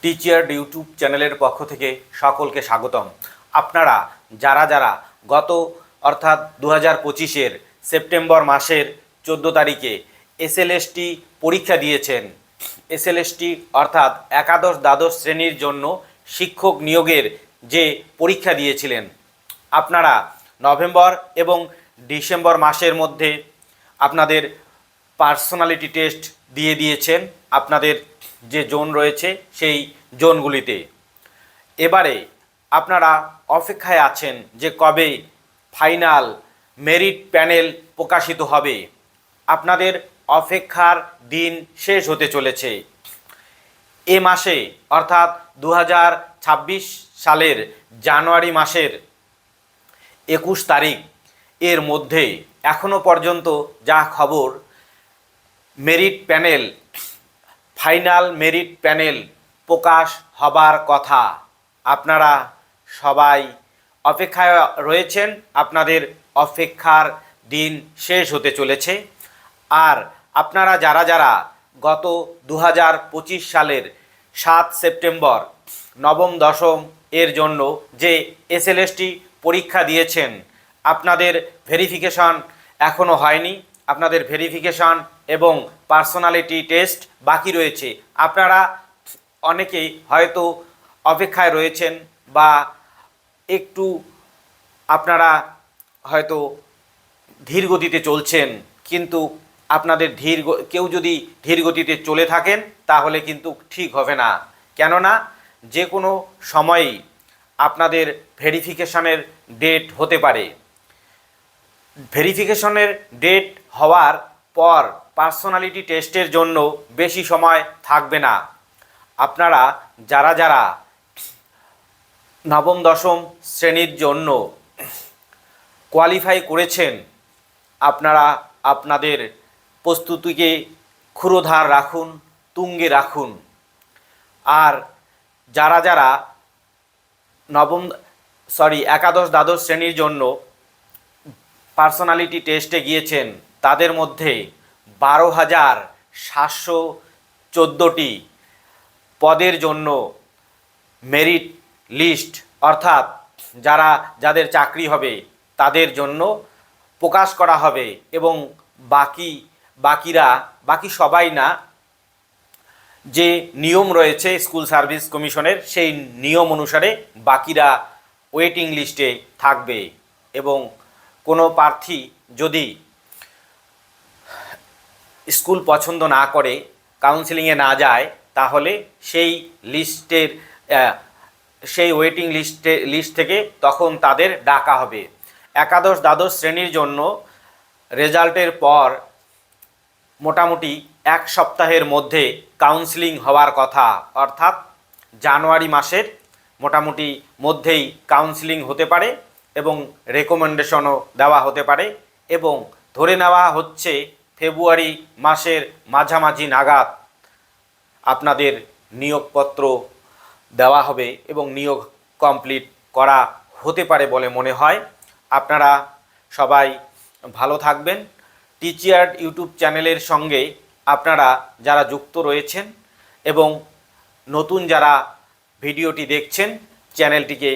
টিচিয়ার YouTube চ্যানেলের পক্ষ থেকে সকলকে স্বাগতম। আপনারা যারা যারা গত অর্থাৎ 2025-এর সেপ্টেম্বর মাসের 14 তারিখে এসএলএসটি পরীক্ষা দিয়েছেন, এসএলএসটি অর্থাৎ একাদশ দ্বাদশ শ্রেণীর জন্য শিক্ষক নিয়োগের যে পরীক্ষা দিয়েছিলেন, আপনারা নভেম্বর এবং ডিসেম্বর মাসের মধ্যে আপনাদের পার্সোনালিটি টেস্ট দিয়ে দিয়েছেন আপনাদের যে জোন রয়েছে সেই জোনগুলিতে। এবারে আপনারা অপেক্ষায় আছেন যে কবে ফাইনাল মেরিট প্যানেল প্রকাশিত হবে। আপনাদের অপেক্ষার দিন শেষ হতে চলেছে। এ মাসে অর্থাৎ 2026 সালের জানুয়ারি মাসের 21 তারিখ এর মধ্যে এখনো পর্যন্ত যা খবর, merit panel final merit panel প্রকাশ হবার কথা। আপনারা সবাই অপেক্ষায় রয়েছেন, আপনাদের অপেক্ষার দিন শেষ হতে চলেছে। আর আপনারা যারা যারা গত 2025 সালের 7 সেপ্টেম্বর নবম দশম এর জন্য যে এসএলএসটি পরীক্ষা দিয়েছেন, আপনাদের ভেরিফিকেশন এখনও হয়নি, আপনাদের ভেরিফিকেশন এবং পার্সোনালিটি টেস্ট বাকি রয়েছে। আপনারা অনেকেই হয়তো অপেক্ষায় রয়েছেন বা একটু আপনারা হয়তো ধীর গতিতে চলছেন, কিন্তু আপনাদের কেউ যদি ধীর গতিতে চলে থাকেন তাহলে কিন্তু ঠিক হবে না। কেননা যে কোনো সময়ই আপনাদের ভেরিফিকেশনের ডেট হতে পারে। ভেরিফিকেশনের ডেট হওয়ার পর পার্সোনালিটি টেস্টের জন্য বেশি সময় থাকবে না। আপনারা যারা যারা নবম দশম শ্রেণীর জন্য কোয়ালিফাই করেছেন, আপনারা আপনাদের প্রস্তুতিকে ক্ষুরোধার রাখুন, তুঙ্গে রাখুন। আর যারা যারা একাদশ দ্বাদশ শ্রেণীর জন্য পার্সোনালিটি টেস্টে গিয়েছেন, তাদের মধ্যে 12,714টি পদের জন্য মেরিট লিস্ট অর্থাৎ যাদের চাকরি হবে তাদের জন্য প্রকাশ করা হবে। এবং বাকি সবাই না, যে নিয়ম রয়েছে স্কুল সার্ভিস কমিশনের, সেই নিয়ম অনুসারে বাকিরা ওয়েটিং লিস্টে থাকবে। এবং কোনো প্রার্থী যদি স্কুল পছন্দ না করে, কাউন্সেলিংয়ে না যায়, তাহলে সেই ওয়েটিং লিস্ট থেকে তখন তাদের ডাকা হবে। একাদশ দ্বাদশ শ্রেণীর জন্য রেজাল্টের পর মোটামুটি 1 সপ্তাহের মধ্যে কাউন্সেলিং হওয়ার কথা, অর্থাৎ জানুয়ারি মাসের মোটামুটি মধ্যেই কাউন্সেলিং হতে পারে এবং রেকমেন্ডেশনও দেওয়া হতে পারে। এবং ধরে নেওয়া হচ্ছে ফেব্রুয়ারি মাসের মাঝামাঝি নাগাদ আপনাদের নিয়োগপত্র দেওয়া হবে এবং নিয়োগ কমপ্লিট করা হতে পারে বলে মনে হয়। আপনারা সবাই ভালো থাকবেন। টিচিয়ার ইউটিউব চ্যানেলের সঙ্গে আপনারা যারা যুক্ত রয়েছেন এবং নতুন যারা ভিডিওটি দেখছেন, চ্যানেলটিকে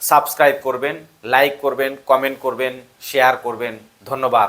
সাবস্ক্রাইব করবেন, লাইক করবেন, কমেন্ট করবেন, শেয়ার করবেন। ধন্যবাদ।